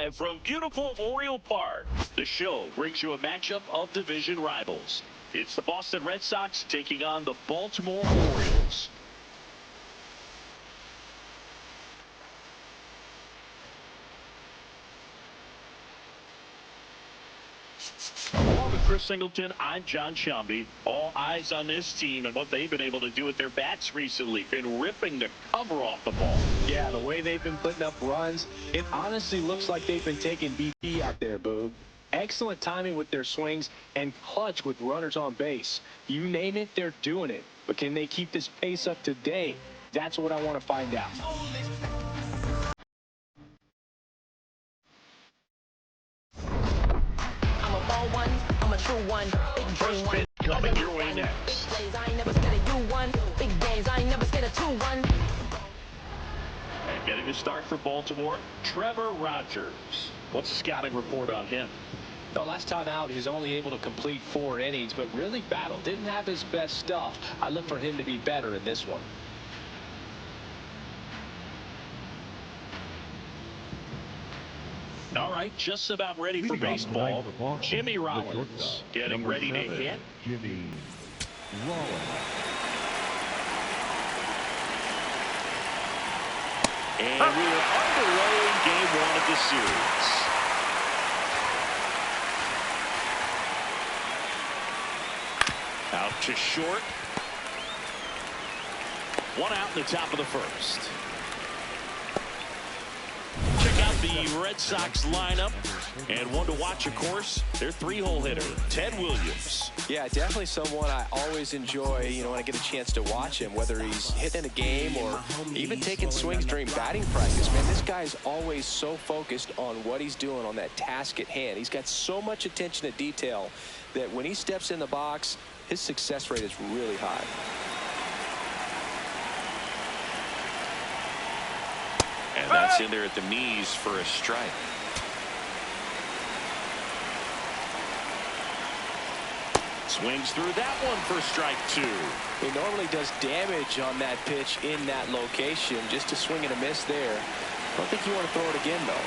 Live from beautiful Oriole Park, the show brings you a matchup of division rivals. It's the Boston Red Sox taking on the Baltimore Orioles. Along with Chris Singleton, I'm John Shambi. All eyes on this team and what they've been able to do with their bats recently. Been ripping the cover off the ball. Yeah, the way they've been putting up runs, it honestly looks like they've been taking BP out there, Boo. Excellent timing with their swings and clutch with runners on base. You name it, they're doing it. But can they keep this pace up today? That's what I want to find out. I'm a ball one, I'm a true one. Big First pitch coming your way next. plays, I ain't never scared of you one. Big games, I ain't never scared of 2-1. And getting the start for Baltimore, Trevor Rogers. What's the scouting report on him? The last time out, he was only able to complete 4 innings, but really battled. Didn't have his best stuff. I look for him to be better in this one. All right, just about ready for baseball. Jimmy Rollins getting ready to hit. Jimmy Rollins. And we are underway in game 1 of the series. Out to short. 1 out in the top of the first. Check out the Red Sox lineup. And one to watch, of course, their 3-hole hitter, Ted Williams. Yeah, definitely someone I always enjoy, when I get a chance to watch him, whether he's hitting a game or even taking swings during batting practice. Man, this guy's always so focused on what he's doing on that task at hand. He's got so much attention to detail that when he steps in the box, his success rate is really high. And that's in there at the knees for a strike. Swings through that one for strike 2. He normally does damage on that pitch in that location. Just a swing and a miss there. I don't think you want to throw it again, though.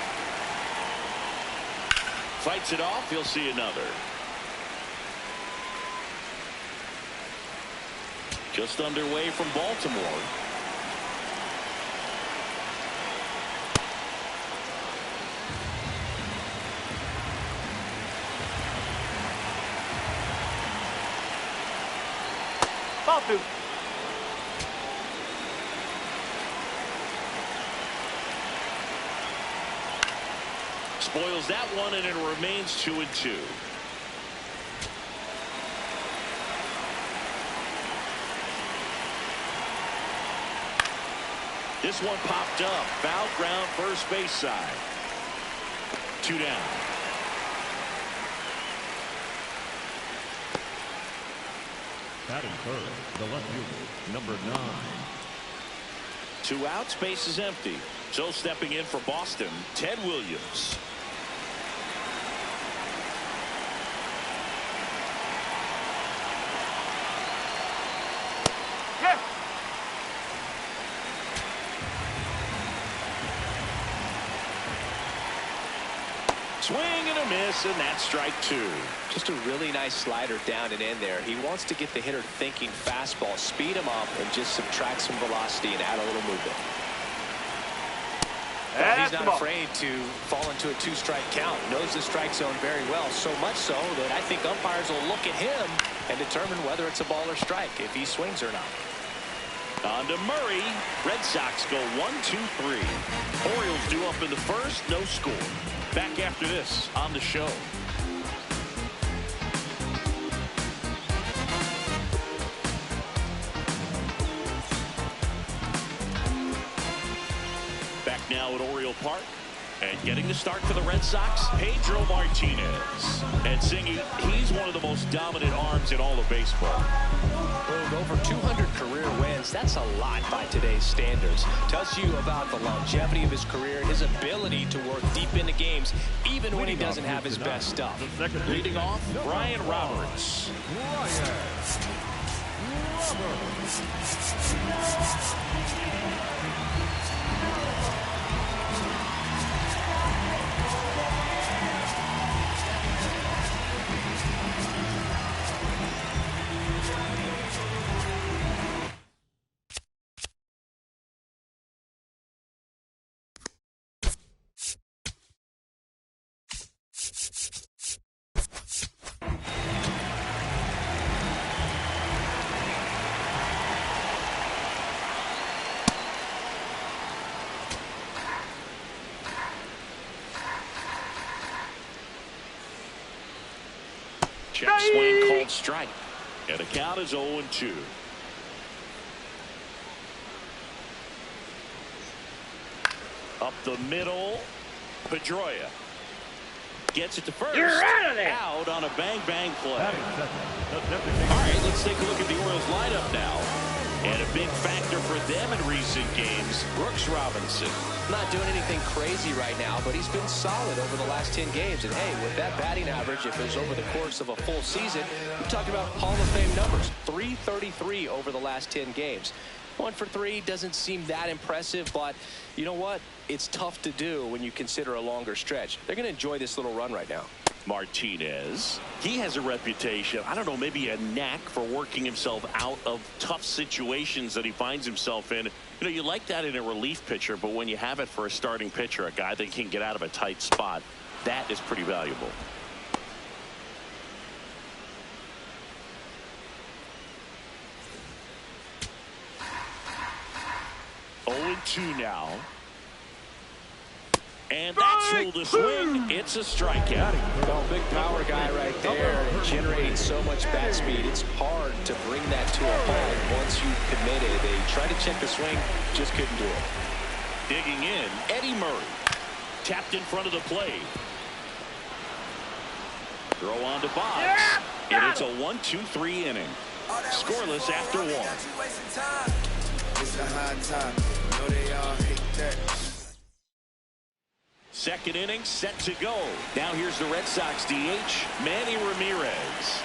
Fights it off. He'll see another. Just underway from Baltimore. Ball 2. Spoils that one, and it remains 2-2. This one popped up. Foul ground, first base side. 2 down. Batting third, the left fielder, number 9. 2 outs, base is empty. So stepping in for Boston, Ted Williams. Swing and a miss, and that's strike 2. Just a really nice slider down and in there. He wants to get the hitter thinking fastball, speed him up, and just subtract some velocity and add a little movement. Well, he's not afraid to fall into a 2-strike count. Knows the strike zone very well, so much so that I think umpires will look at him and determine whether it's a ball or strike, if he swings or not. On to Murray. Red Sox go 1-2-3. Orioles due up in the first, no score. Back after this on the show. Back now at Oriole Park. And getting the start for the Red Sox, Pedro Martinez. And Singy, he's one of the most dominant arms in all of baseball. Over 200 career wins. That's a lot by today's standards. Tells you about the longevity of his career, his ability to work deep into games, even when he doesn't have his best stuff. Leading off, Brian Roberts. Check swing called strike. And the count is 0-2. Up the middle. Pedroia gets it to first. You're out of there. Out on a bang-bang play. Batting second, the designated. All right, let's take a look at the Orioles lineup now. And a big factor for them in recent games, Brooks Robinson. Not doing anything crazy right now, but he's been solid over the last 10 games. And hey, with that batting average, if it was over the course of a full season, we're talking about Hall of Fame numbers. 333 over the last 10 games. 1 for 3 doesn't seem that impressive, but you know what? It's tough to do when you consider a longer stretch. They're going to enjoy this little run right now. Martinez, he has a reputation, I don't know, maybe a knack for working himself out of tough situations that he finds himself in. You know, you like that in a relief pitcher, but when you have it for a starting pitcher, a guy that can get out of a tight spot, that is pretty valuable. Oh, 2 now. And that's ruled a swing. It's a strikeout. Well, big power guy right there, and generating so much bat speed. It's hard to bring that to a halt once you've committed. They tried to check the swing, just couldn't do it. Digging in, Eddie Murray. Tapped in front of the plate. Throw on to Boggs. And it's a 1-2-3 inning. Scoreless after 1. It's a high time. Know they all hate that. Second inning set to go. Now here's the Red Sox DH, Manny Ramirez.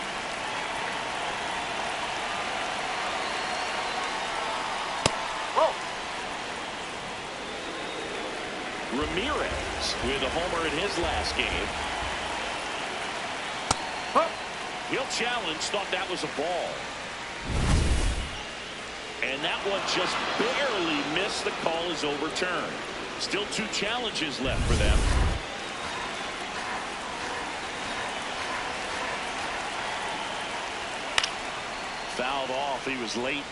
Ramirez with a homer in his last game. He'll challenge, thought that was a ball. And that one just barely missed. The call is overturned. Still 2 challenges left for them. Fouled off. He was late.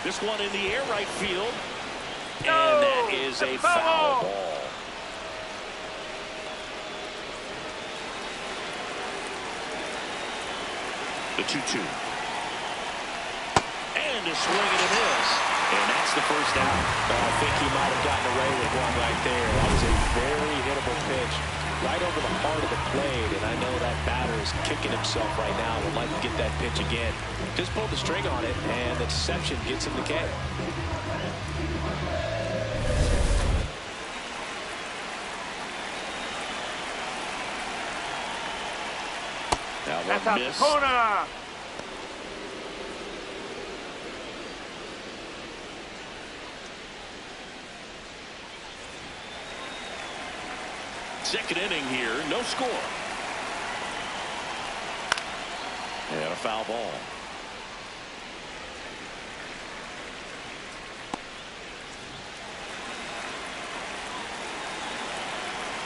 This one in the air, right field. And that is a foul ball. The 2-2. And a swing and a miss. And that's the first out. I think he might have gotten away with one right there. That was a very hittable pitch right over the heart of the plate. And I know that batter is kicking himself right now. Would like to get that pitch again. Just pulled the string on it, and the deception gets him the K. That's out the corner. Second inning here, no score. And a foul ball.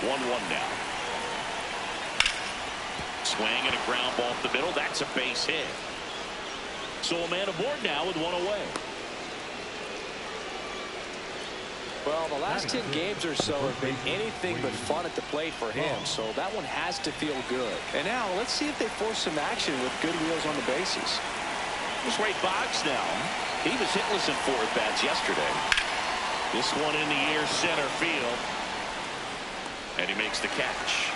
One now. Swing and a ground ball up the middle. That's a base hit. So a man aboard now with 1 away. Well, the last 10 games or so have been anything but fun at the plate for him, so that one has to feel good. And now, let's see if they force some action with good wheels on the bases. Here's Ray Boggs now. He was hitless in 4 at-bats yesterday. This one in the air, center field. And he makes the catch.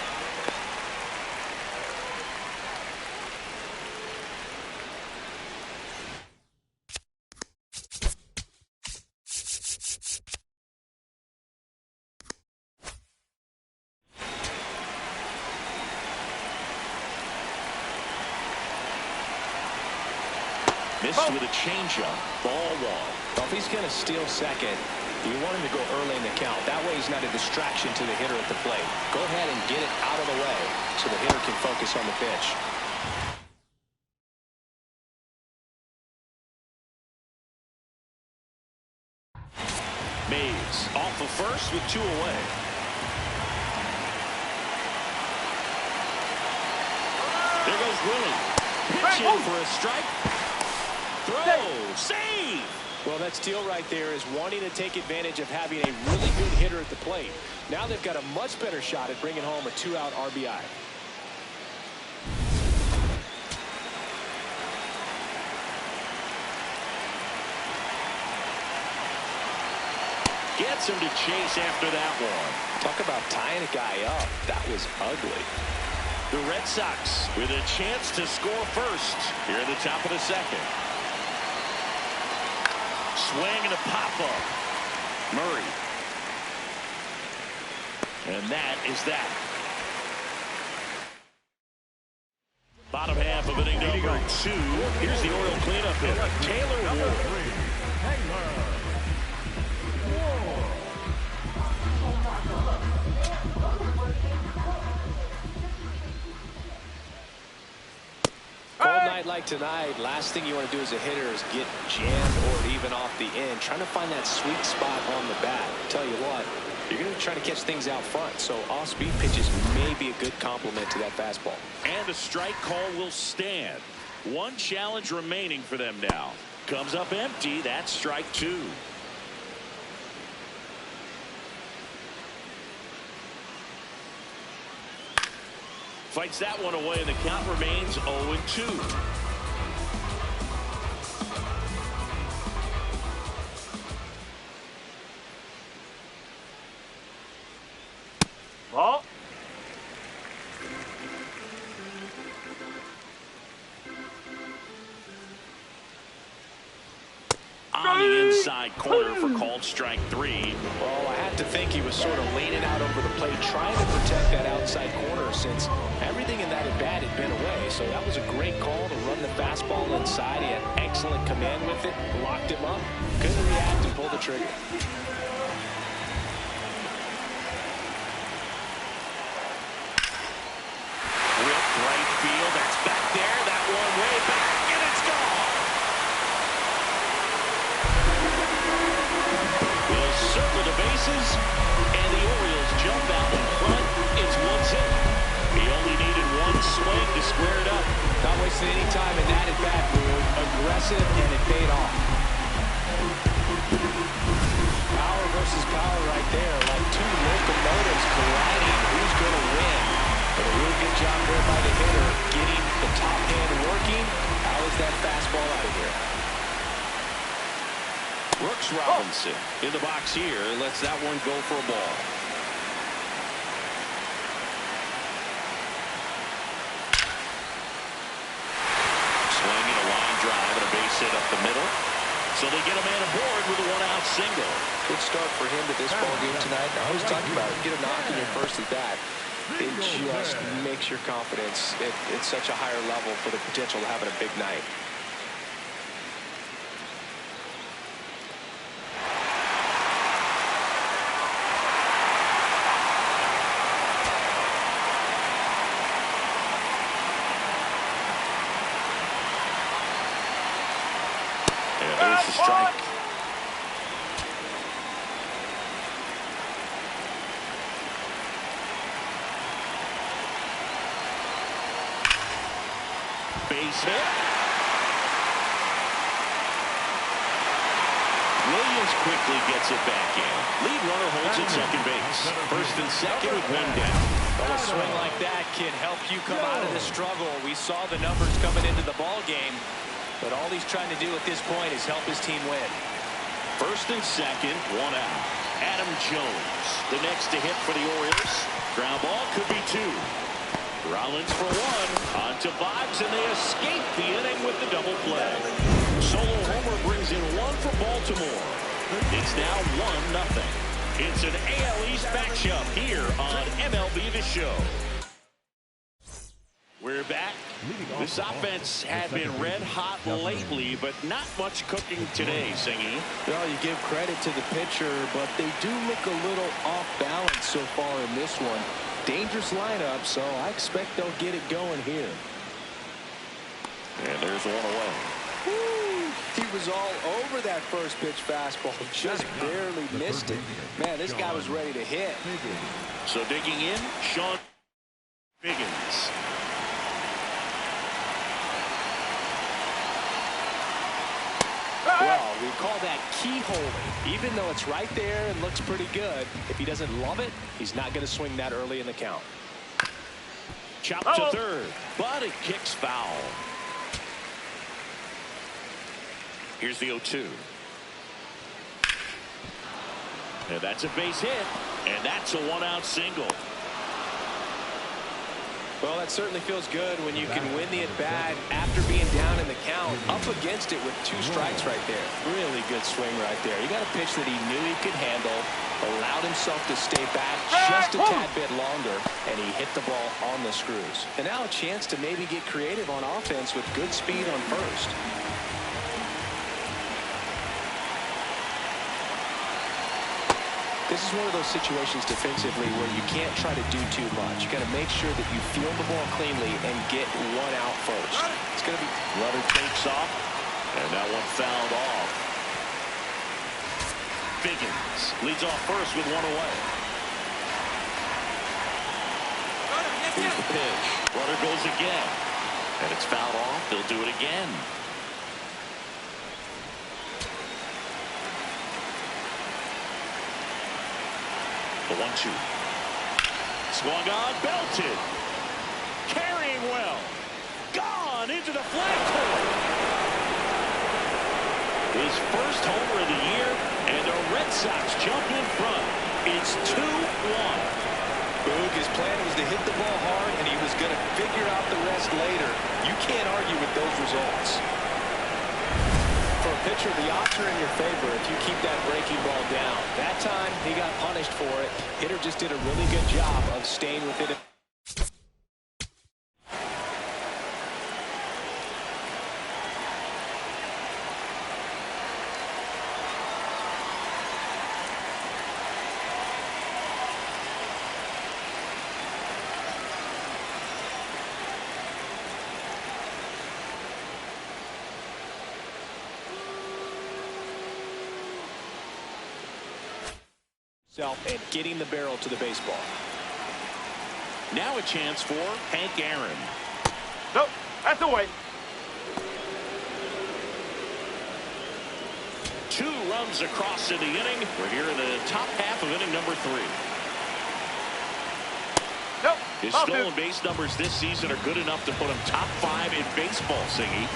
Missed with a changeup. Ball 1. Well, if he's going to steal second, you want him to go early in the count. That way he's not a distraction to the hitter at the plate. Go ahead and get it out of the way so the hitter can focus on the pitch. Mays off the first with 2 away. There goes Willie. Pitch in for a strike. Throw. Save. Well, that steal right there is wanting to take advantage of having a really good hitter at the plate. Now they've got a much better shot at bringing home a 2-out RBI. Gets him to chase after that one. Talk about tying a guy up. That was ugly. The Red Sox with a chance to score first here at the top of the second. Swing and a pop-up. Murray. And that is that. Bottom half of inning number 2. Here's the Oriole cleanup hitter, Taylor Ward. Like tonight, last thing you want to do as a hitter is get jammed or even off the end. Trying to find that sweet spot on the bat. Tell you what, you're going to try to catch things out front, so off-speed pitches may be a good complement to that fastball. And a strike call will stand. One challenge remaining for them now. Comes up empty. That's strike 2. Fights that one away, and the count remains 0-2. Ball. On the inside corner for called strike 3. Well, I had to think he was sort of leaning out over the plate, trying to protect that outside corner since everything in that at-bat had been away. So that was a great call to run the fastball inside. He had excellent command with it, locked him up, couldn't react and pull the trigger. Whip right field. That's back there. That one way back, and it's gone. Will circle the bases, and the Orioles jump out in front. It's 1-0. He only needed one swing to square it up. Not wasting any time in that at-bat move. Aggressive, and it paid off. Power versus power right there, like two locomotives colliding. Who's going to win? But a real good job there by the hitter, getting the top hand working. How is that fastball out of here? Brooks Robinson in the box here. Lets that one go for a ball. Swinging a line drive and a base hit up the middle. So they get a man aboard with a one-out single. Good start for him to this ball game tonight. I was talking about it. Get a knock in your first at bat. It just makes your confidence at such a higher level for the potential of having a big night. And there's the strike. Base hit. Williams quickly gets it back in. Lead runner holds at second base. First and second with one down. Well, a swing like that can help you come out of the struggle. We saw the numbers coming into the ball game, but all he's trying to do at this point is help his team win. First and second, one out. Adam Jones, the next to hit for the Orioles. Ground ball could be 2. Rollins for 1. On to Boggs, and they escape the inning with the double play. Solo homer brings in 1 for Baltimore. It's now 1-0. It's an AL East matchup here on MLB The Show. We're back. This offense had been red hot lately, but not much cooking today, Singy. Well, you give credit to the pitcher, but they do look a little off balance so far in this one. Dangerous lineup, so I expect they'll get it going here. And there's one away. Woo! He was all over that first pitch fastball, just barely missed it. Man, this guy was ready to hit. So digging in, Sean Biggins. Well, we call that key holding. Even though it's right there and looks pretty good, if he doesn't love it, he's not going to swing that early in the count. Chop to third, but it kicks foul. Here's the 0-2. And that's a base hit, and that's a one-out single. Well, that certainly feels good when you can win the at-bat after being down in the count, up against it with 2 strikes right there. Really good swing right there. He got a pitch that he knew he could handle, allowed himself to stay back just a tad bit longer, and he hit the ball on the screws. And now a chance to maybe get creative on offense with good speed on first. This is one of those situations defensively where you can't try to do too much. You got to make sure that you field the ball cleanly and get one out first. It's going to be Rudder takes off, and that one fouled off. Biggins leads off first with 1 away. Here's the pitch. Rudder goes again, and it's fouled off. They'll do it again. The 1-2. Swung on, belted. Carrying well. Gone into the flagpole. His first homer of the year, and the Red Sox jump in front. It's 2-1. Boog, his plan was to hit the ball hard, and he was going to figure out the rest later. You can't argue with those results. For a pitcher, the odds are in your favor if you keep that breaking ball down. That time, he got punished for it. Hitter just did a really good job of staying with it. And getting the barrel to the baseball. Now a chance for Hank Aaron. Nope, that's away. 2 runs across in the inning. We're here in the top half of inning number 3. Nope. His stolen base numbers this season are good enough to put him top 5 in baseball, Singy.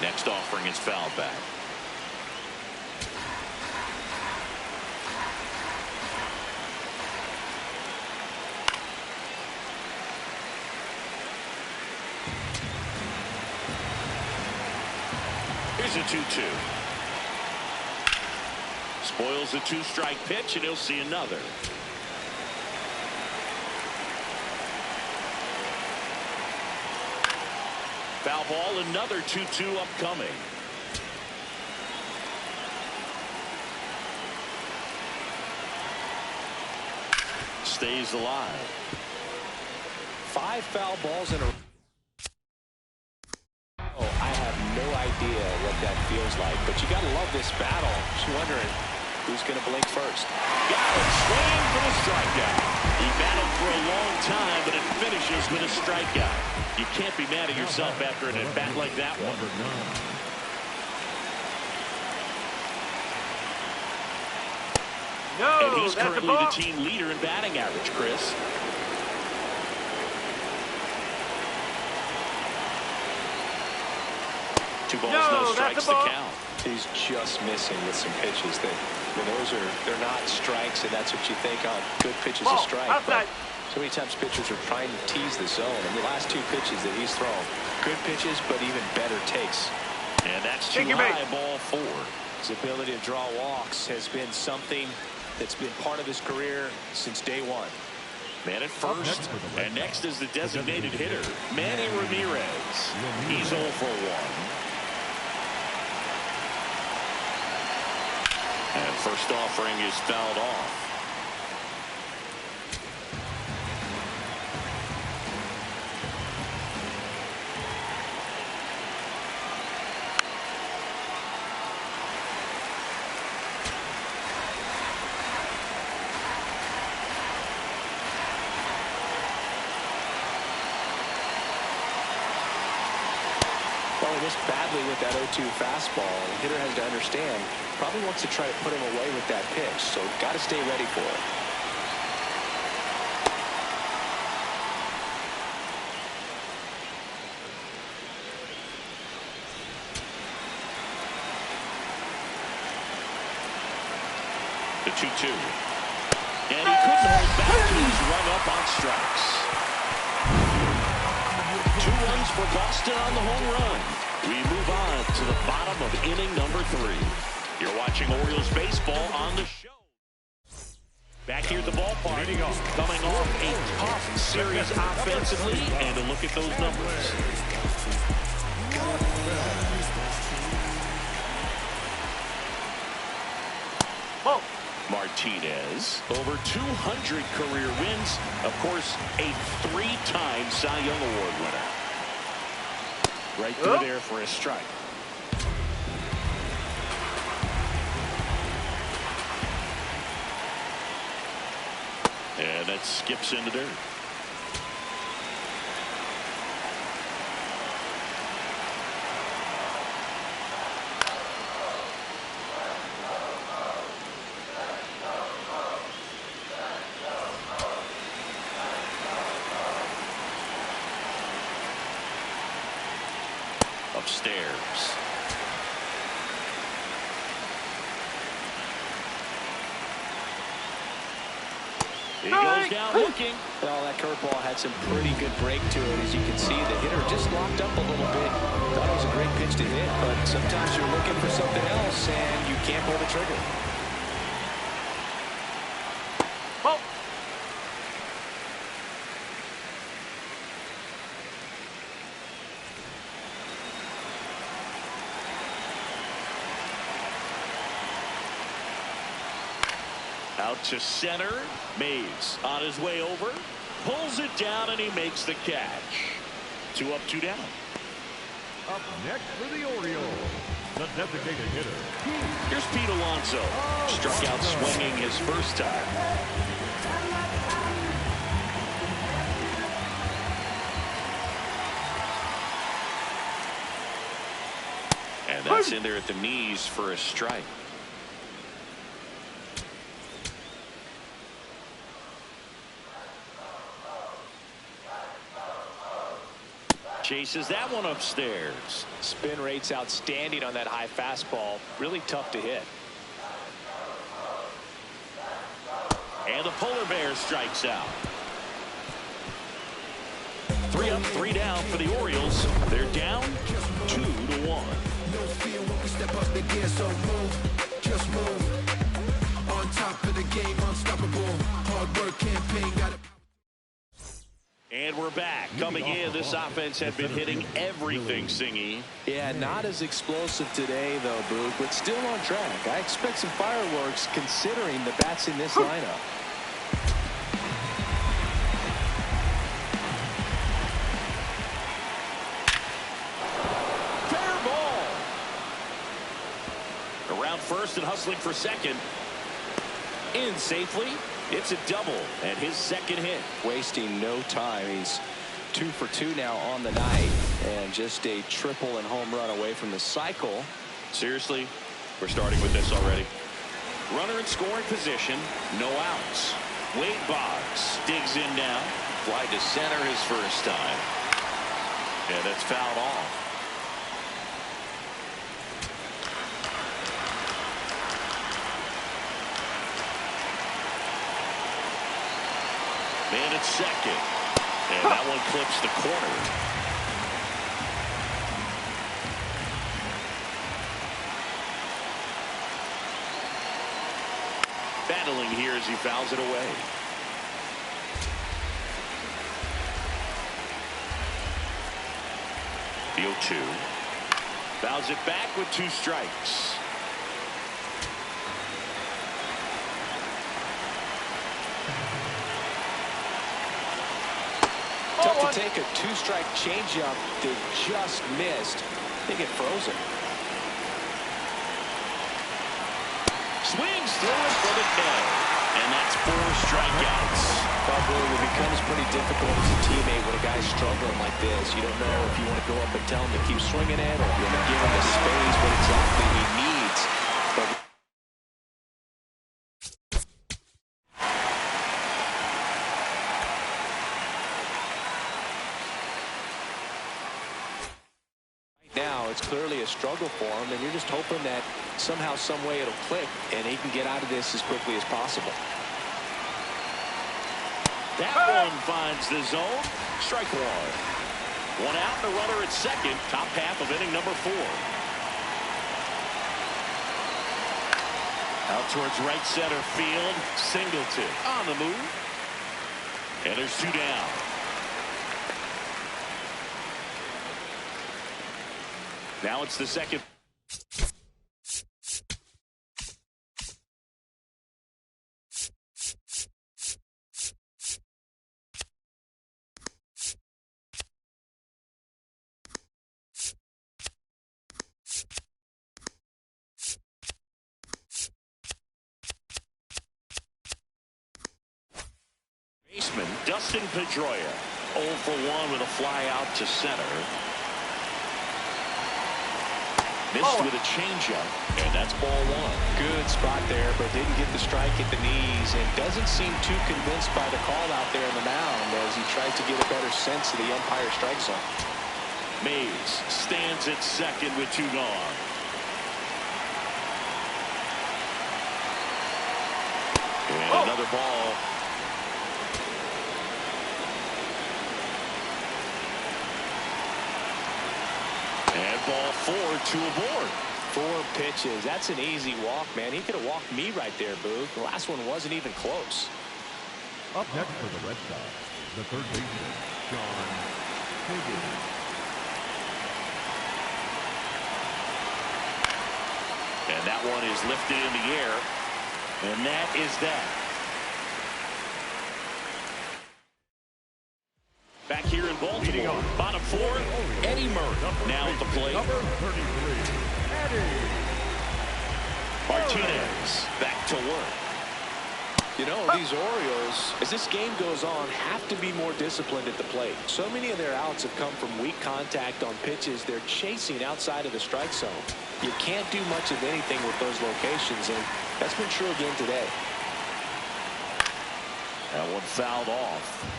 Next offering is fouled back. Here's a 2-2. Spoils the 2-strike pitch, and he'll see another. Foul ball, another 2-2 upcoming. Stays alive. 5 foul balls in a row. No idea what that feels like, but you got to love this battle. Just wondering who's going to blink first. Got it, swing for the strikeout. He battled for a long time, but it finishes with a strikeout. You can't be mad at yourself after an at-bat like that one. No, and he's that's currently the team leader in batting average, Chris. Two balls, no strikes to count. He's just missing with some pitches that, they're not strikes, and that's what you think on. Good pitch is a strike. But so many times pitchers are trying to tease the zone, and the last 2 pitches that he's thrown, good pitches, but even better takes. And that's too high, ball 4. His ability to draw walks has been something that's been part of his career since day 1. Man at first, and next is the designated hitter, Manny Ramirez. He's 0 for 1. And first offering is fouled off. missed badly with that 0-2 fastball. The hitter has to understand, probably wants to try to put him away with that pitch, so got to stay ready for it. The 2-2. And he couldn't hold back. He's run up on strikes. 2 runs for Boston on the home run. We move on to the bottom of inning number 3. You're watching Orioles baseball on the show. Back here at the ballpark, coming off a tough series offensively, and a look at those numbers. Whoa. Martinez, over 200 career wins. Of course, a 3-time Cy Young Award winner. Right through there for a strike. And that skips into dirt. Upstairs. He goes down looking. Well, that curveball had some pretty good break to it. As you can see, the hitter just locked up a little bit. Thought it was a great pitch to hit, but sometimes you're looking for something else, and you can't pull the trigger. Whoa. Out to center. Mays on his way over. Pulls it down, and he makes the catch. 2 up, 2 down. Up next for the Orioles, the designated hitter. Here's Pete Alonso. Struck out swinging his first time. And that's in there at the knees for a strike. Chases that one upstairs. Spin rate's outstanding on that high fastball. Really tough to hit. And the polar bear strikes out. 3 up, 3 down for the Orioles. They're down 2-1. No fear when we step up the gear, so move, just move. On top of the game, unstoppable. Hard work campaign, got it. And we're back. Coming in, this offense had been hitting everything, Singy. Yeah, not as explosive today, though, Boog, but still on track. I expect some fireworks considering the bats in this lineup. Fair ball. Around first and hustling for second. In safely. It's a double and his second hit. Wasting no time. He's 2 for 2 now on the night, and just a triple and home run away from the cycle. Seriously, we're starting with this already. Runner in scoring position, no outs. Wade Boggs digs in now. Fly to center his first time. And that's fouled off. Man at second. And that one clips the corner. Battling here as he fouls it away. The 0-2. Fouls it back with 2 strikes. Tough to take a 2-strike changeup that just missed. They get frozen. Swings through it for the K. And that's 4 strikeouts. Well, Billy, it becomes pretty difficult as a teammate when a guy's struggling like this. You don't know if you want to go up and tell him to keep swinging it, or if you want to give him the space, what exactly he needs. But now it's clearly a struggle for him, and you're just hoping that somehow, some way it'll click, and he can get out of this as quickly as possible. That one finds the zone. Strike 1. 1 out and a runner at second. Top half of inning number 4. Out towards right center field. Singleton on the move. And there's 2 down. Now it's the second. Baseman Dustin Pedroia 0 for 1 with a fly out to center. Missed with a changeup, and that's ball 1. Good spot there, but didn't get the strike at the knees, and doesn't seem too convinced by the call out there in the mound as he tries to get a better sense of the umpire strike zone. Mays stands at second with 2 gone. And another ball. And ball 4, 2 aboard. 4 pitches. That's an easy walk, man. He could have walked me right there, Boo. The last one wasn't even close. Up next for the Red Sox, the third baseman, John Higgins. And that one is lifted in the air. And that is that. Back here in Baltimore, bottom 4, Eddie Murray now at the plate. Number 33, Eddie Martinez back to work. You know, these Orioles, as this game goes on, have to be more disciplined at the plate. So many of their outs have come from weak contact on pitches they're chasing outside of the strike zone. You can't do much of anything with those locations, and that's been true again today. That one fouled off.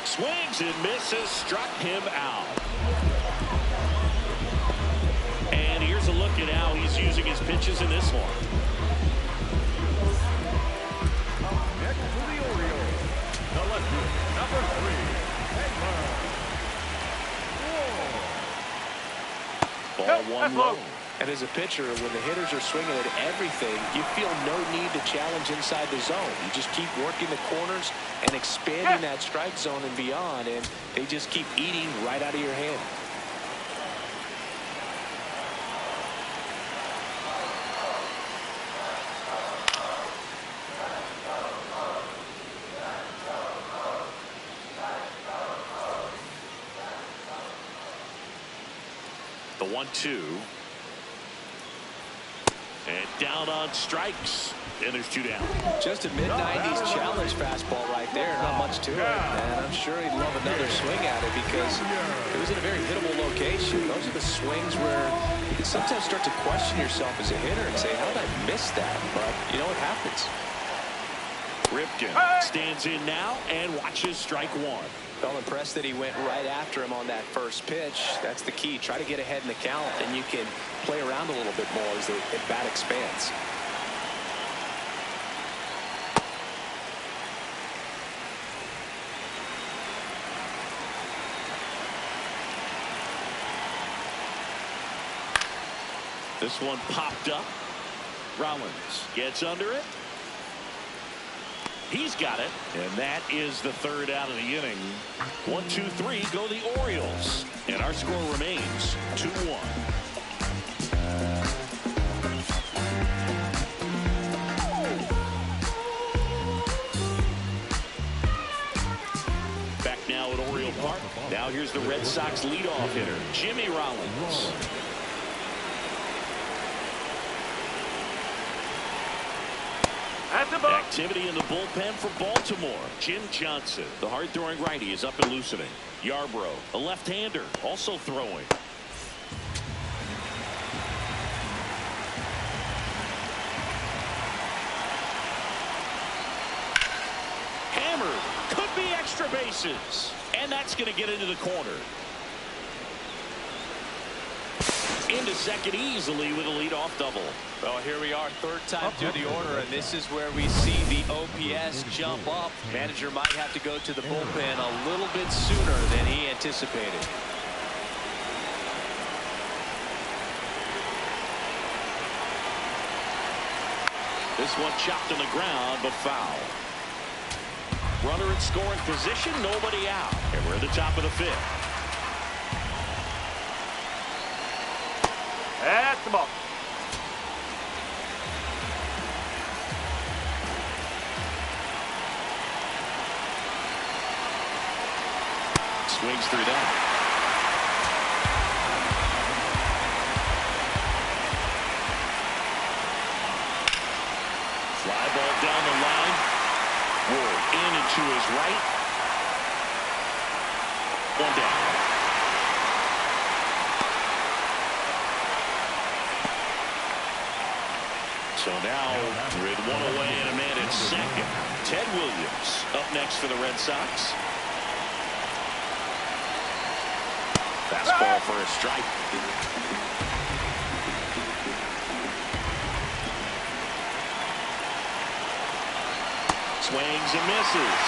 Swings and misses, struck him out. And here's a look at how he's using his pitches in this one. Next to the Orioles, the lefty, number 3, Ball 1 low. And as a pitcher, when the hitters are swinging at everything, you feel no need to challenge inside the zone. You just keep working the corners and expanding that strike zone and beyond, and they just keep eating right out of your hand. The 1-2. And down on strikes. And there's 2 down. Just a mid-90s challenge fastball right there. Not much to it. And I'm sure he'd love another swing at it because it was in a very hittable location. Those are the swings where you can sometimes start to question yourself as a hitter and say, how did I miss that? But, you know, it happens. Ripken stands in now and watches strike 1. Felt impressed that he went right after him on that first pitch. That's the key. Try to get ahead in the count, and you can play around a little bit more as the at-bat expands. This one popped up. Rollins gets under it. He's got it, and that is the 3rd out of the inning. 1, 2, 3 go the Orioles, and our score remains 2-1. Back now at Oriole Park, Now here's the Red Sox leadoff hitter, Jimmy Rollins. Activity in the bullpen for Baltimore. Jim Johnson, the hard-throwing righty, is up and loosening. Yarbrough, a left-hander, also throwing. Hammered, could be extra bases, and that's going to get into the corner. Into second easily with a leadoff double. Well, here we are, third time through the order, and this is where we see the OPS jump up. Manager might have to go to the bullpen a little bit sooner than he anticipated. This one chopped on the ground, but foul. Runner in scoring position, nobody out. And we're at the top of the fifth. At the ball. Swings through that. Fly ball down the line. Ward in and to his right. One down. So now with one away and a man at second. Ted Williams up next for the Red Sox. Fastball for a strike. Swings and misses.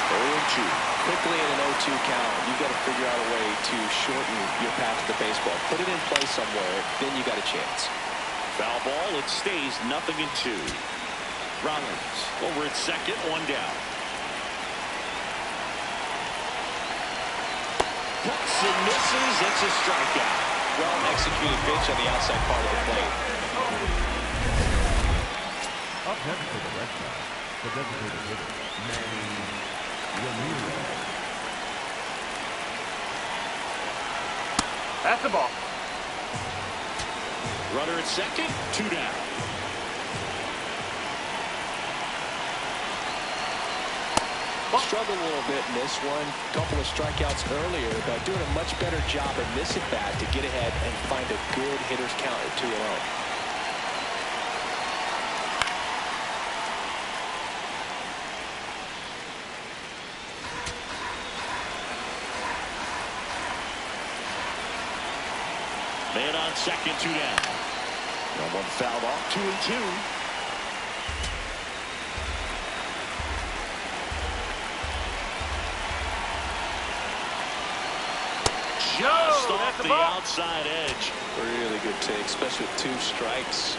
0-2. Quickly in an 0-2 count, you've got to figure out a way to shorten your path to the baseball. Put it in play somewhere, then you got a chance. Foul ball, it stays 0-2. Rollins over at second, one down. Cuts and misses, it's a strikeout. Well executed pitch on the outside part of the plate. Up next for the Red Sox, the designated hitter, Manny Ramirez. At the ball. Runner at second, two down. Struggled a little bit in this one. Couple of strikeouts earlier, but doing a much better job in this at bat to get ahead and find a good hitter's count at 2-0. Man on second, two down. No one fouled off, 2-2. Just off the outside edge. Really good take, especially with 2 strikes.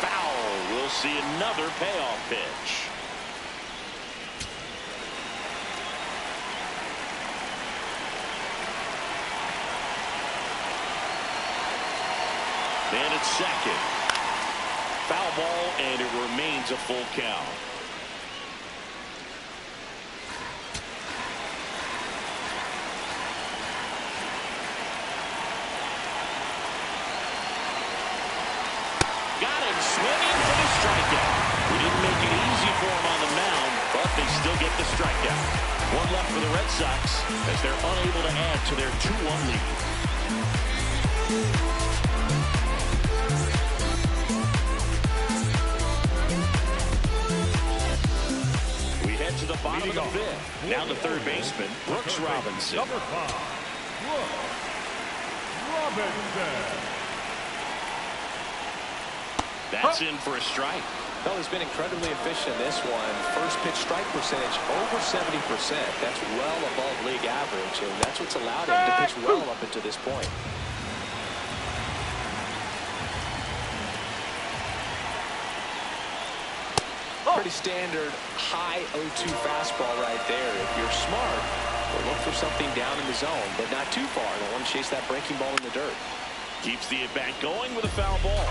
Foul. We'll see another payoff pitch. And it's second. Foul ball, and it remains a full count. Got him swinging for the strikeout. We didn't make it easy for him on the mound, but they still get the strikeout. One left for the Red Sox as they're unable to add to their 2-1 lead. To the bottom of the fifth. Now the third baseman, Brooks Robinson. Number 5, Brooks Robinson. That's in for a strike. Well, he's been incredibly efficient in this one. First pitch strike percentage over 70%. That's well above league average, and that's what's allowed him to pitch well up until this point. Pretty standard high 0-2 fastball right there. If you're smart, we'll look for something down in the zone, but not too far. Don't want to chase that breaking ball in the dirt. Keeps the at-bat going with a foul ball.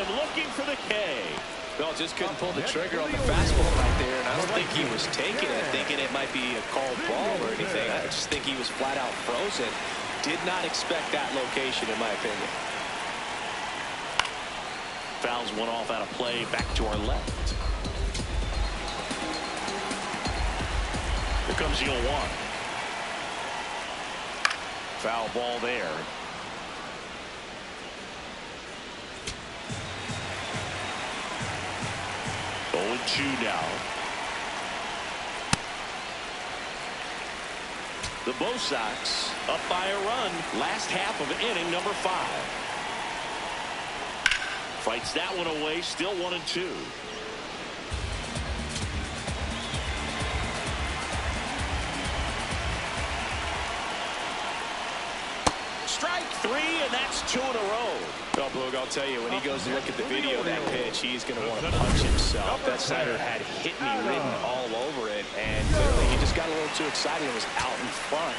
him looking for the K. Well, just couldn't pull the trigger on the fastball right there, and I don't think he was taking it, thinking it might be a called ball or anything. I just think he was flat out frozen. Did not expect that location, in my opinion. Fouls one off out of play, back to our left. Here comes the 0-1. Foul ball there. 0-2 now. The Bo Sox up by a run. Last half of inning number 5. Fights that one away. Still 1-2. Strike 3, and that's 2 in a row. Well, Boog, I'll tell you, when he goes to look at the video of that pitch, he's going to want to punch himself. That slider had hit me written all over it, and clearly he just got a little too excited and was out in front.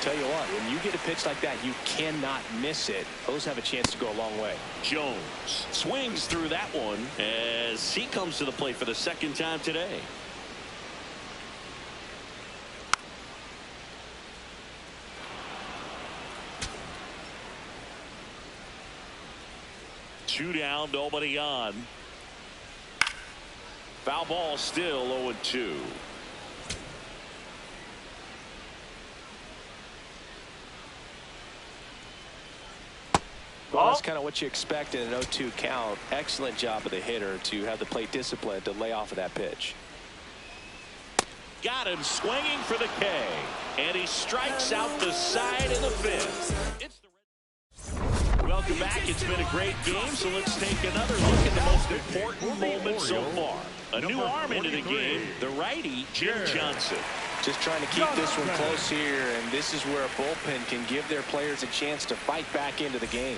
Tell you what, when you get a pitch like that, you cannot miss it. Those have a chance to go a long way. Jones swings through that one as he comes to the plate for the second time today. Two down, nobody on. Foul ball, still 0-2. Well, that's kind of what you expect in an 0-2 count. Excellent job of the hitter to have the plate discipline to lay off of that pitch. Got him swinging for the K, and he strikes out the side in the 5th. It's the Welcome back. It's been a great game, so let's take another look at the most important moment so far. A new arm into the game, the righty, Jim Johnson. Just trying to keep this one close here, and this is where a bullpen can give their players a chance to fight back into the game.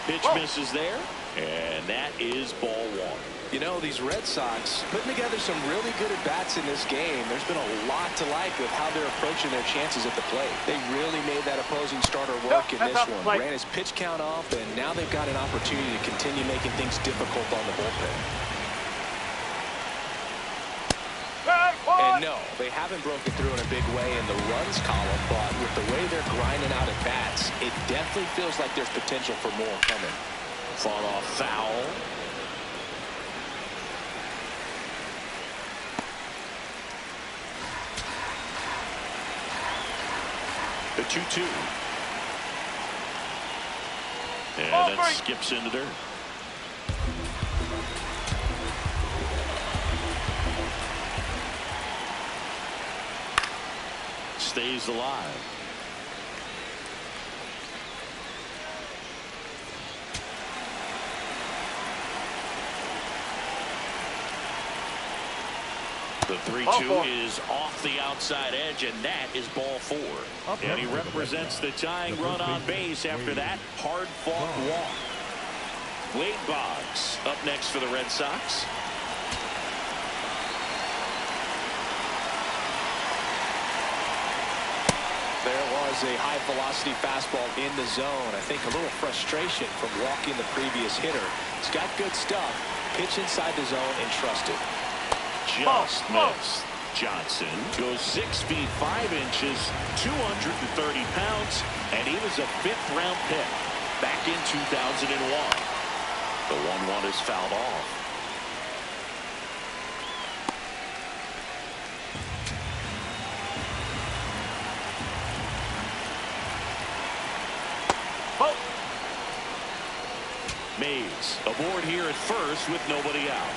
Pitch misses there, and that is ball 1. You know, these Red Sox putting together some really good at-bats in this game. There's been a lot to like with how they're approaching their chances at the plate. They really made that opposing starter work in this one. Ran his pitch count off, and now they've got an opportunity to continue making things difficult on the bullpen. And no, they haven't broken through in a big way in the runs column, but with the way they're grinding out at-bats, it definitely feels like there's potential for more coming. Fought off foul. The 2-2. And that skips into dirt. Stays alive. The 3-2 is off the outside edge, and that is ball 4. And he represents the tying run on base after that hard-fought walk. Wade Boggs up next for the Red Sox. There was a high-velocity fastball in the zone. I think a little frustration from walking the previous hitter. He's got good stuff. Pitch inside the zone and trust it. Just missed. Johnson goes 6 feet 5 inches, 230 pounds, and he was a 5th-round pick back in 2001. The 1-1 is fouled off. Mays aboard here at first with nobody out.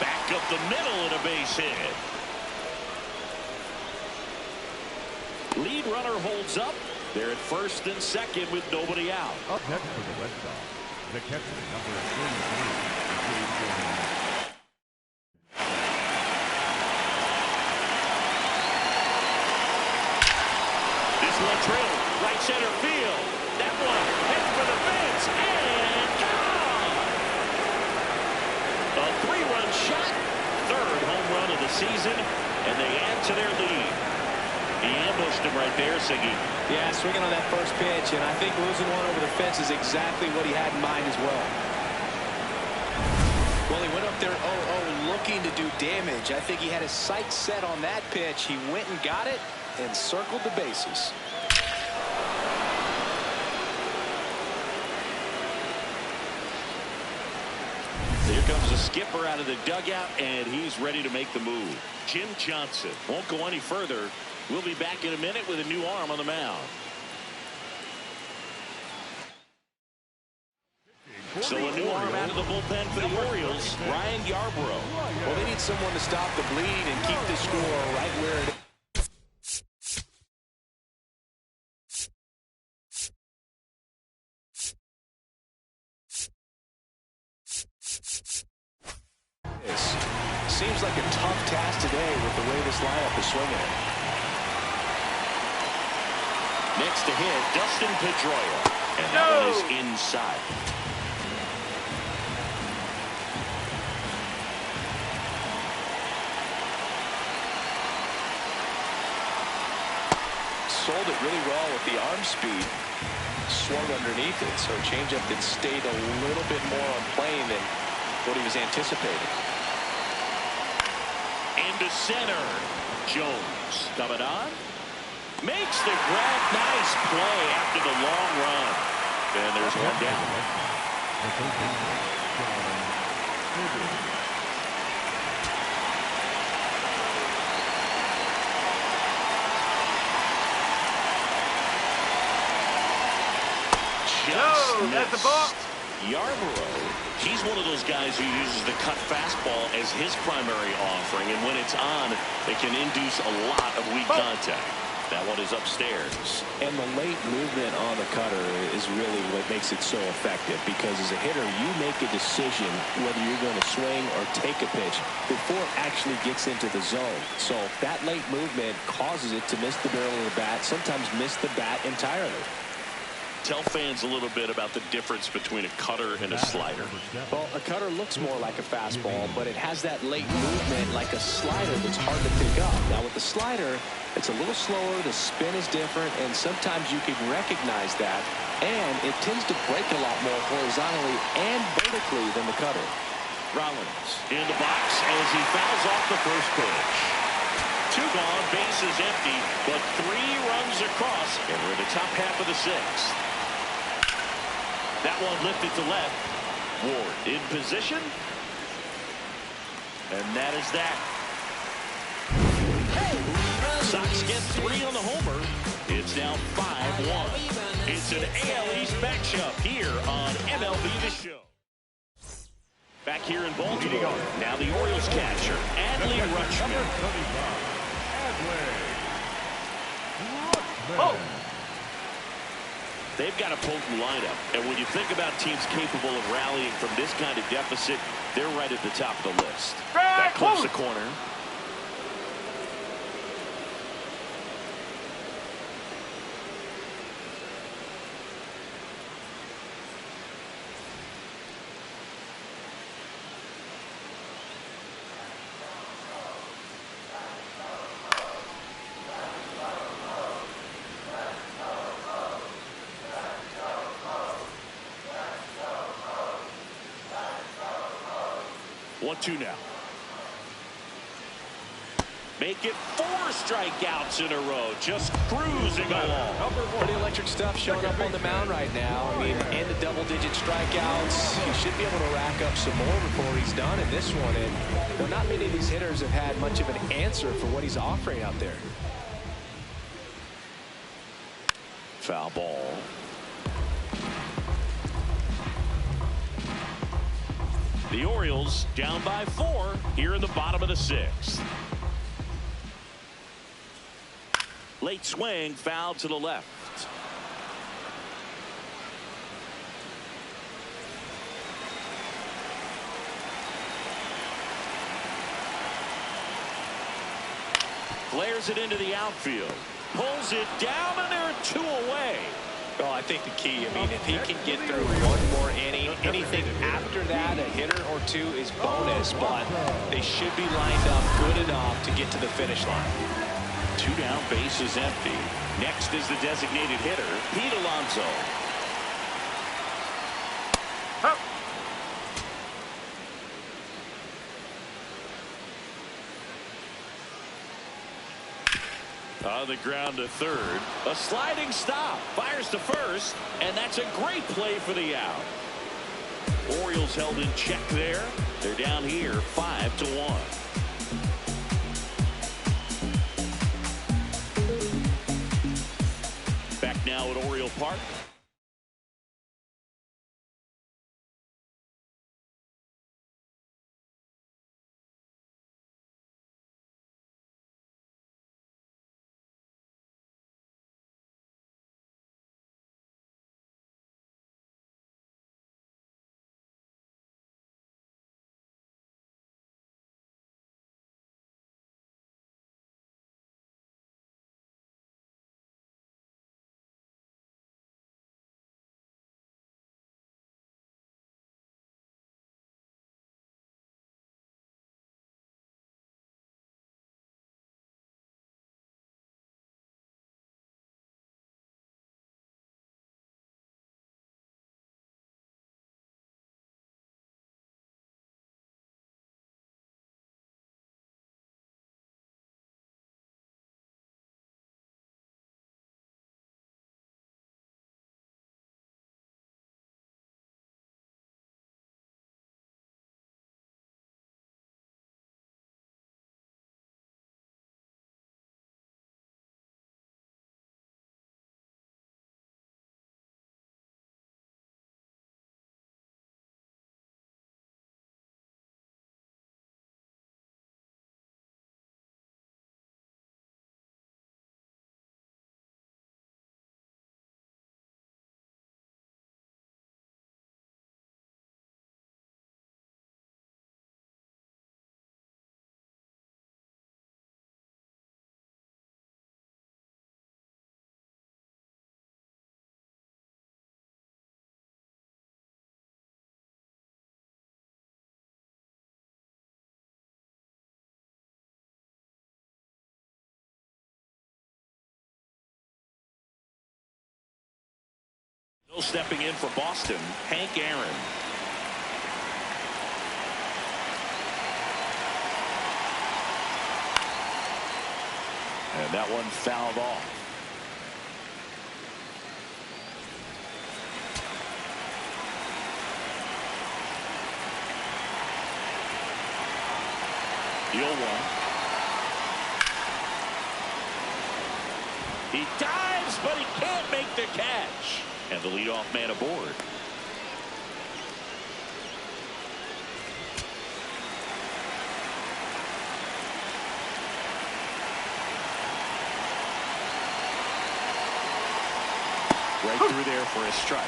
Back up the middle and a base hit. Lead runner holds up. They're at first and second with nobody out. Up next for the Red Sox, the catcher, number 33. Latrell, right center field. That one heads for the fence and gone. A season, and they add to their lead. He ambushed him right there, Siggy. Yeah, swinging on that first pitch, and I think losing one over the fence is exactly what he had in mind as well. Well, he went up there 0-0 looking to do damage. I think he had his sights set on that pitch. He went and got it and circled the bases. Here comes the skipper out of the dugout, and he's ready to make the move. Jim Johnson won't go any further. We'll be back in a minute with a new arm on the mound. So a new arm out of the bullpen for the Orioles, Ryan Yarbrough. Well, they need someone to stop the bleed and keep the score right where it is. Seems like a tough task today with the way this lineup is swinging it. Next to hit, Dustin Pedroia. And that one is inside. Sold it really well with the arm speed. Swung underneath it, so changeup that stayed a little bit more on plane than what he was anticipating. Into center. Jones coming on. Makes the grab. Nice play after the long run. And there's one down. That's the ball. Yarbrough, he's one of those guys who uses the cut fastball as his primary offering, and when it's on, it can induce a lot of weak contact. That one is upstairs. And the late movement on the cutter is really what makes it so effective, because as a hitter, you make a decision whether you're going to swing or take a pitch before it actually gets into the zone. So that late movement causes it to miss the barrel of the bat, sometimes miss the bat entirely. Tell fans a little bit about the difference between a cutter and a slider. Well, a cutter looks more like a fastball, but it has that late movement like a slider that's hard to pick up. Now with the slider, it's a little slower, the spin is different, and sometimes you can recognize that, and it tends to break a lot more horizontally and vertically than the cutter. Rollins in the box as he fouls off the first pitch. 2 gone, bases empty, but 3 runs across, and we're in the top half of the 6th. That one lifted to left. Ward in position. And that is that. Sox get 3 on the homer. It's now 5-1. It's an AL East matchup here on MLB The Show. Back here in Baltimore, now the Orioles catcher, Adley Rutschman. Oh! They've got a potent lineup, and when you think about teams capable of rallying from this kind of deficit, they're right at the top of the list. That clips the corner. One-two now. Make it 4 strikeouts in a row. Just cruising along. Pretty electric stuff showing up on the mound right now. I mean, in the double-digit strikeouts, he should be able to rack up some more before he's done in this one. And well, not many of these hitters have had much of an answer for what he's offering out there. Foul ball. The Orioles down by 4 here in the bottom of the 6th. Late swing, foul to the left. Flares it into the outfield. Pulls it down, and there are 2 away. Well, I think the key, I mean, if he can get through one more inning, anything after that, a hitter or two is bonus, but they should be lined up good enough to get to the finish line. 2 down, base is empty. Next is the designated hitter, Pete Alonso. On the ground to third. A sliding stop. Fires to first. And that's a great play for the out. Orioles held in check there. They're down here 5-1. Back now at Oriole Park. Stepping in for Boston, Hank Aaron. And that one fouled off. The 0-1. He dives, but he can't make the catch. And the leadoff man aboard. Right through there for a strike.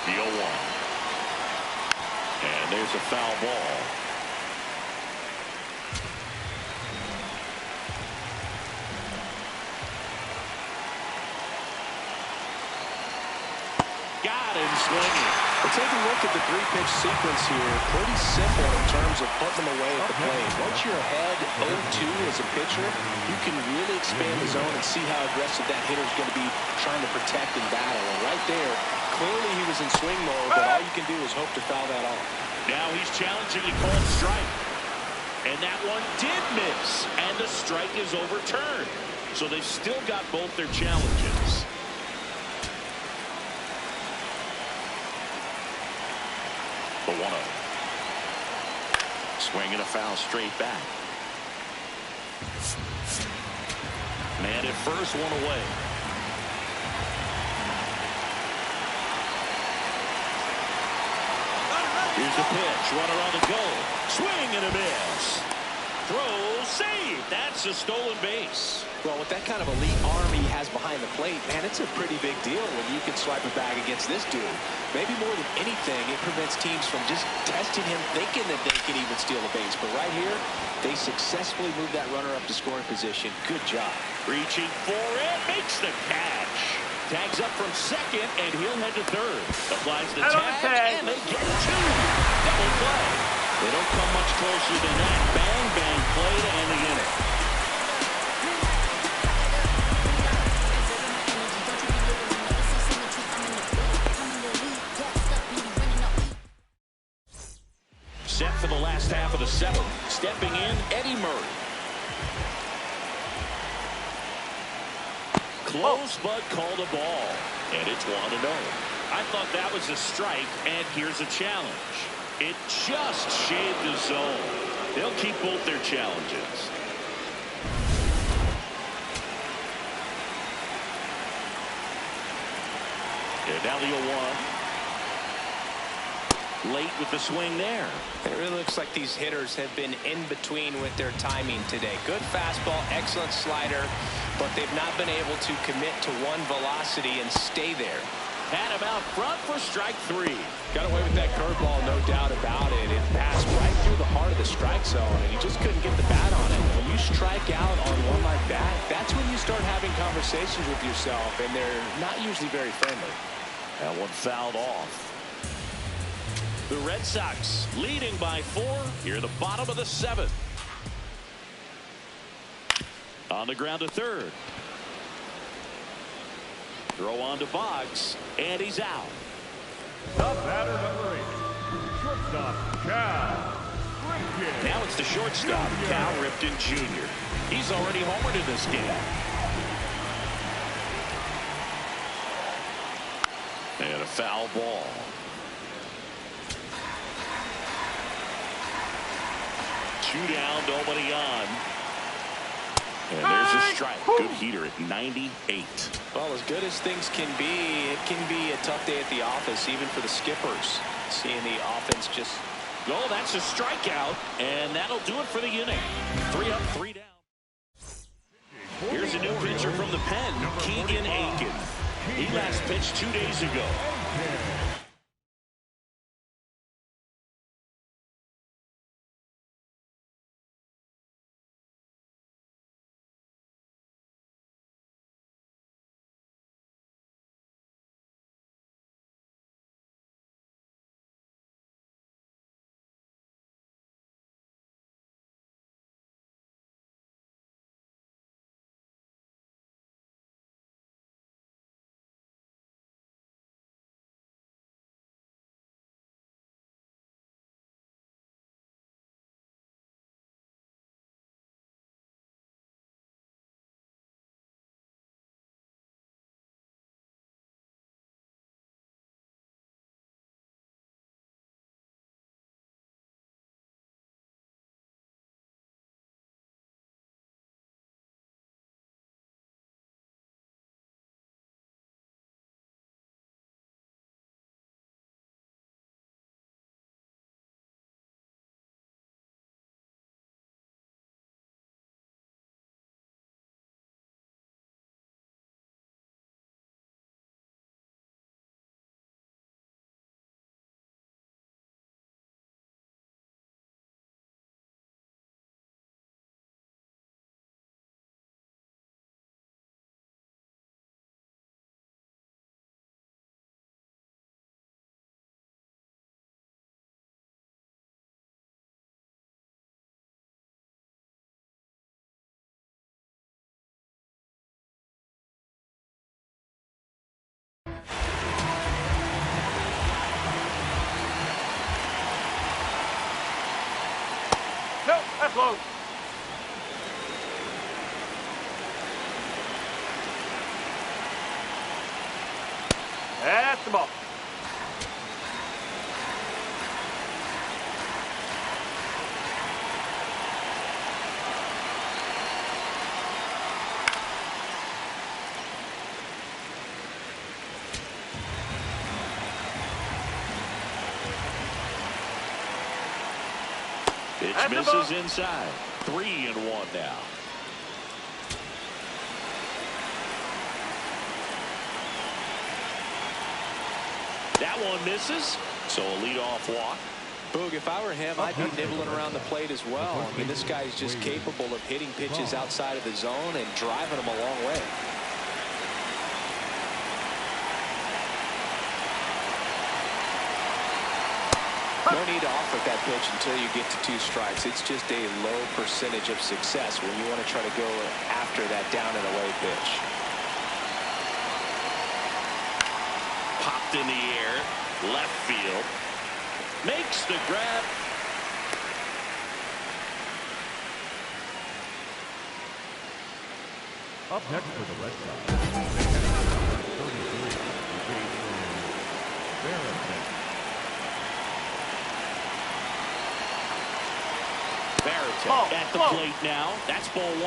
The 0-1. And there's a foul ball. Got him swinging. Well, take a look at the 3-pitch sequence here. Pretty simple in terms of putting them away at the plate. Once you're ahead 0-2 as a pitcher, you can really expand the zone and see how aggressive that hitter is going to be trying to protect and battle. And right there, clearly he was in swing mode, but all you can do is hope to foul that off. Now he's challenging a called strike. And that one did miss. And the strike is overturned. So they've still got both their challenges. The 1-0. Swing and a foul straight back. Man at first, one away. Here's the pitch. Runner on the go. Swing and a miss. Throw, save. That's a stolen base. Well, with that kind of elite arm he has behind the plate, man, it's a pretty big deal when you can swipe a bag against this dude. Maybe more than anything, it prevents teams from just testing him, thinking that they can even steal a base. But right here, they successfully moved that runner up to scoring position. Good job. Reaching for it, makes the catch. Tags up from second, and he'll head to third. Applies the tag, and they get two. Double play. They don't come much closer than that. Bang, bang play to end the inning. Set for the last half of the seventh. Stepping in, Eddie Murray. Close, but called a ball. And it's 1-0. I thought that was a strike, and here's a challenge. It just shaved the zone. They'll keep both their challenges. And now the 0-1. Late with the swing there. It really looks like these hitters have been in between with their timing today. Good fastball, excellent slider, but they've not been able to commit to one velocity and stay there. Had him out front for strike 3. Got away with that curveball, no doubt about it. It passed right through the heart of the strike zone, and he just couldn't get the bat on it. When you strike out on one like that, that's when you start having conversations with yourself, and they're not usually very friendly. That one fouled off. The Red Sox leading by 4 here at the bottom of the 7th. On the ground to third. Throw on to Boggs, and he's out. The batter, number 8, shortstop, Cal Ripken. Now it's the shortstop, Cal Ripken Jr. He's already homered in this game. And a foul ball. Two down, nobody on. And there's a strike. Good heater at 98. Well, as good as things can be, it can be a tough day at the office, even for the skippers. Seeing the offense just... Oh, that's a strikeout, and that'll do it for the inning. 3 up, 3 down. Here's a new pitcher from the pen, Keegan Aiken. He last pitched 2 days ago. No, that's low. That's the ball. Pitch misses inside. 3-1 now. That one misses. So a leadoff walk. Boog, if I were him, I'd be nibbling around the plate as well. I mean, this guy's just capable of hitting pitches outside of the zone and driving them a long way. No need to offer that pitch until you get to 2 strikes. It's just a low percentage of success when you want to try to go after that down and away pitch. Popped in the air, left field. Makes the grab. Up next for the Red Sox, 33, Barrett at the plate now. That's ball 1.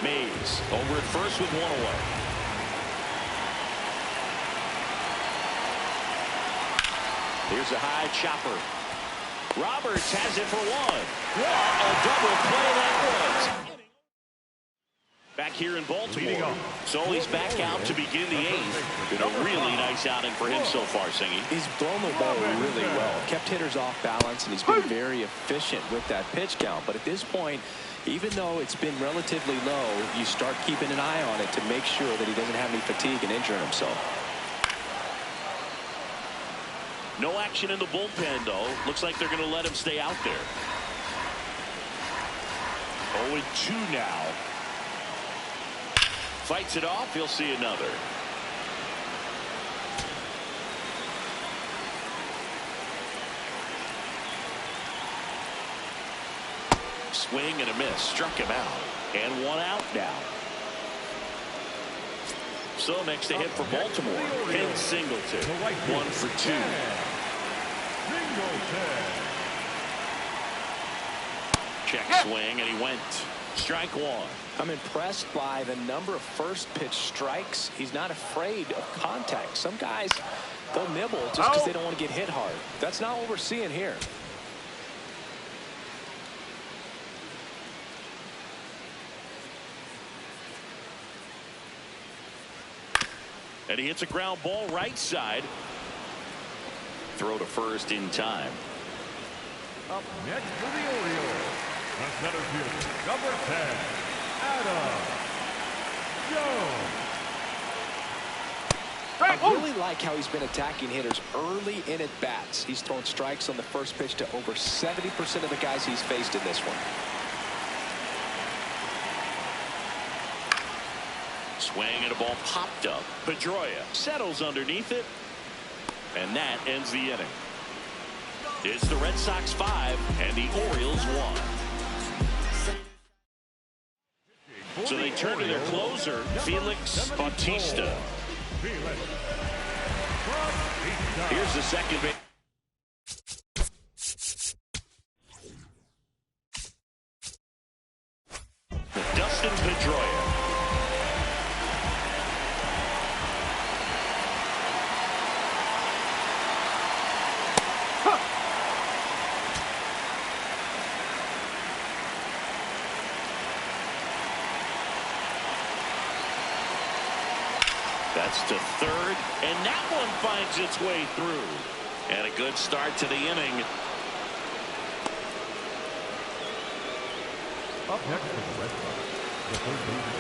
Mays over at first with 1 away. Here's a high chopper. Roberts has it for 1. A double play that was. Back here in Baltimore. So he's back out to begin the 8th. Been a really nice outing for him so far, Singy. He's blown the ball really well. Kept hitters off balance, and he's been very efficient with that pitch count. But at this point, even though it's been relatively low, you start keeping an eye on it to make sure that he doesn't have any fatigue and injuring himself. No action in the bullpen, though. Looks like they're going to let him stay out there. 0-2 now. Fights it off. He'll see another. Swing and a miss. Struck him out. And 1 out now. So next to hit for Baltimore. Ken Singleton. 1 for 2. Check swing, and he went. Strike 1. I'm impressed by the number of first pitch strikes. He's not afraid of contact. Some guys, they'll nibble just because they don't want to get hit hard. That's not what we're seeing here. And he hits a ground ball right side. Throw to first in time. Up next for the Orioles, the center fielder, number 10, Adam Jones. I really like how he's been attacking hitters early in at bats. He's thrown strikes on the first pitch to over 70% of the guys he's faced in this one. Swing and a ball popped up. Pedroia settles underneath it. And that ends the inning. It's the Red Sox 5 and the Orioles 1. So they turn to their closer, Felix Bautista. Here's the second base. Dustin Pedroia. That's to third, and that one finds its way through. And a good start to the inning. Up next for the Red Sox, the third baseman,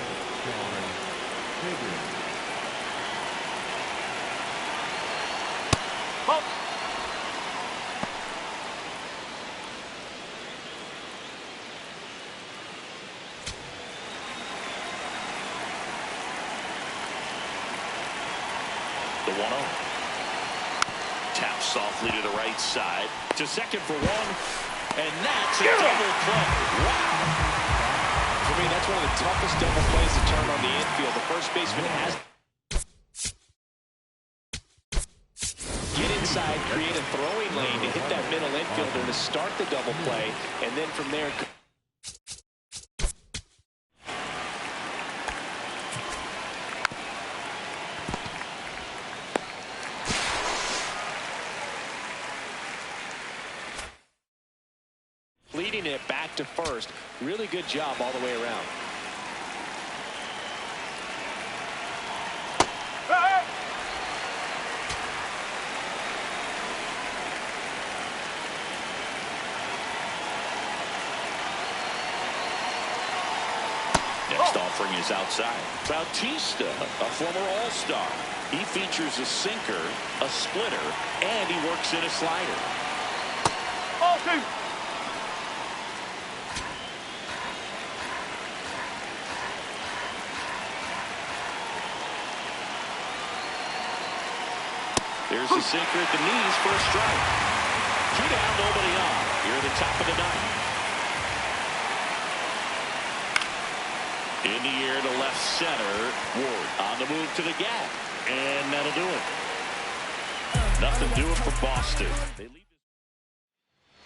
John Fabian. The 1-0. Tap softly to the right side. To second for 1. And that's a double play. Wow. I mean, that's one of the toughest double plays to turn on the infield. The first baseman has get inside, create a throwing lane to hit that middle infielder to start the double play. And then from there... leading it back to first. Really good job all the way around. Next offering is outside. Bautista, a former All-Star. He features a sinker, a splitter, and he works in a slider. Ball two. There's a sinker at the knees for a strike. 2 down, nobody on. Here at the top of the ninth. In the air to left center. Ward on the move to the gap. And that'll do it. Nothing doing for Boston. They leave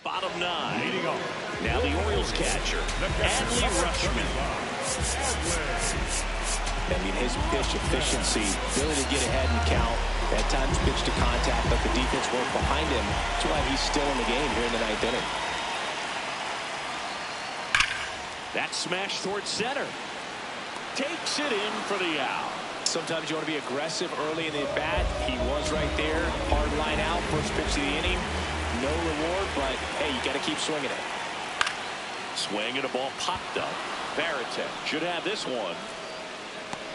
bottom 9. Leading off. Now the Orioles catcher, Adley Rutschman. I mean, his pitch efficiency, ability to get ahead and count, at times pitch to contact, but the defense worked behind him. That's why he's still in the game here in the 9th inning. That smash towards center. Takes it in for the out. Sometimes you want to be aggressive early in the at-bat. He was right there. Hard line out. First pitch of the inning. No reward, but, hey, you got to keep swinging it. Swing and a ball popped up. Baratek should have this one.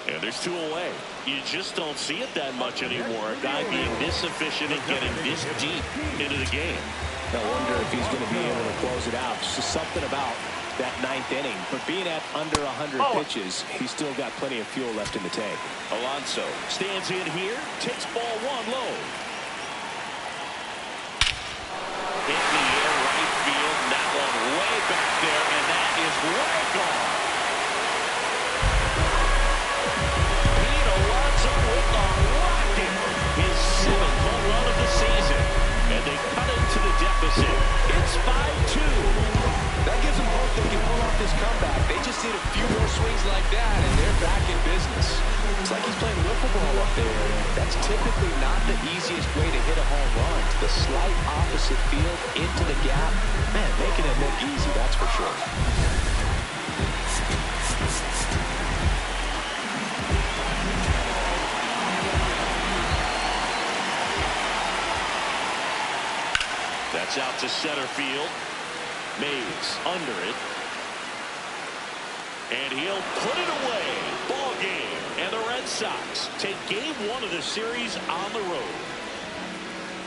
And there's 2 away. You just don't see it that much anymore. A guy being this efficient and getting this deep into the game. I wonder if he's going to be able to close it out. It's just something about that 9th inning. But being at under 100 pitches, he's still got plenty of fuel left in the tank. Alonso stands in here, takes ball 1 low. Hit the air right field. That one way back there, and that is way gone. With a rocket, his 7th home run of the season, and they cut into the deficit. It's 5-2. That gives them hope they can pull off this comeback. They just need a few more swings like that, and they're back in business. It's like he's playing wiffle ball up there. That's typically not the easiest way to hit a home run. The slight opposite field into the gap. Man, making it look easy, that's for sure. That's out to center field. Mays under it. And he'll put it away. Ball game. And the Red Sox take game 1 of the series on the road.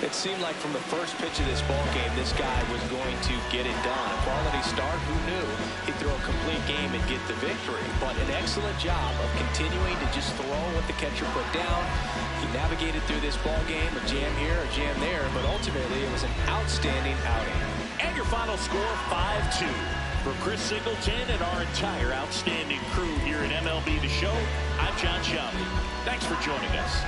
It seemed like from the first pitch of this ball game, this guy was going to get it done. A quality start, who knew? He'd throw a complete game and get the victory. But an excellent job of continuing to just throw what the catcher put down. He navigated through this ball game, a jam here, a jam there, but ultimately it was an outstanding outing. And your final score, 5-2. For Chris Singleton and our entire outstanding crew here at MLB The Show, I'm John Shelby. Thanks for joining us.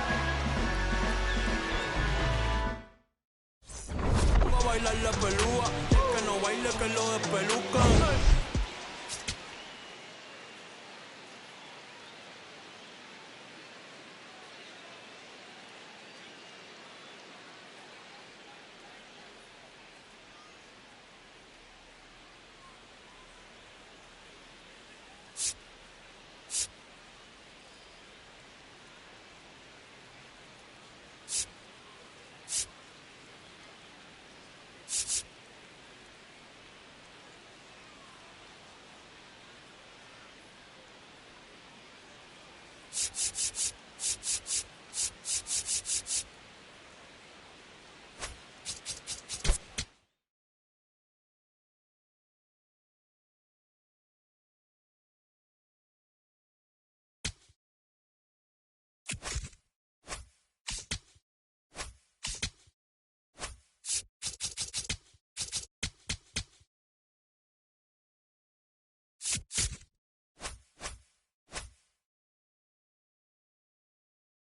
Bailar la pelúa, que no baile que lo despelucan.